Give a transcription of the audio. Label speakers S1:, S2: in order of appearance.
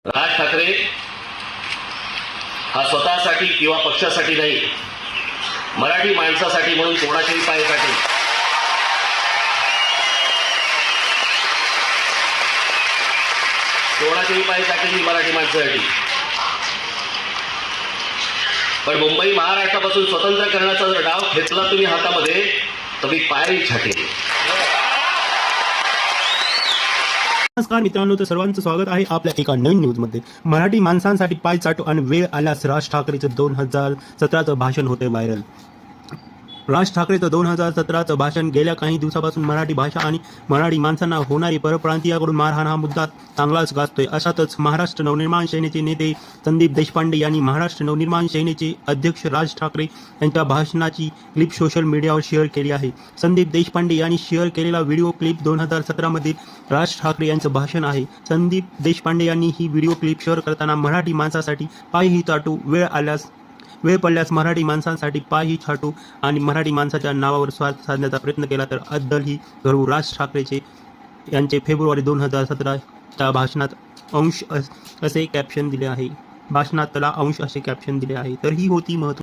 S1: राज ठाकरे हा स्वतःसाठी किंवा पक्षासाठी नाही, मराठी माणसासाठी म्हणून कोणाच्याही पायासाठी मराठी माणसासाठी. पण मुंबई महाराष्ट्रापासून स्वतंत्र करण्याचा जर डाव घेतला तुम्ही हातामध्ये तर मी पायही छाटेल.
S2: नमस्कार मित्रांनो, तर सर्वांचं स्वागत आहे आपल्या एका नवीन न्यूजमध्ये. मराठी माणसांसाठी पाय चाटू आणि वेळ आल्यास राज ठाकरेचं 2017चं भाषण होते व्हायरल. राज ठाकरेचं 2017चं भाषण गेल्या काही दिवसापासून मराठी भाषा आणि मराठी माणसांना होणारी परप्रांतीयाकडून मारहाण हा मुद्दा चांगलाच गाजतोय. अशातच महाराष्ट्र नवनिर्माण सेनेचे नेते संदीप देशपांडे यांनी महाराष्ट्र नवनिर्माण सेनेचे अध्यक्ष राज ठाकरे यांच्या भाषणाची क्लिप सोशल मीडियावर शेअर केली आहे. संदीप देशपांडे यांनी शेअर केलेला व्हिडिओ क्लिप 2017 मधील राज ठाकरे यांचं भाषण आहे. संदीप देशपांडे यांनी ही व्हिडिओ क्लिप शेअर करताना मराठी माणसासाठी पायही चाटू, वेळ पडल्यास मराठी माणसांसाठी पायही छाटू आणि मराठी माणसाच्या नावावर स्वार्थ साधण्याचा प्रयत्न केला तर अद्दलही घडवू, राज ठाकरेचे यांचे फेब्रुवारी 2017च्या भाषणात अंश असे कॅप्शन दिले आहे. तर ही होती महत्त्वाची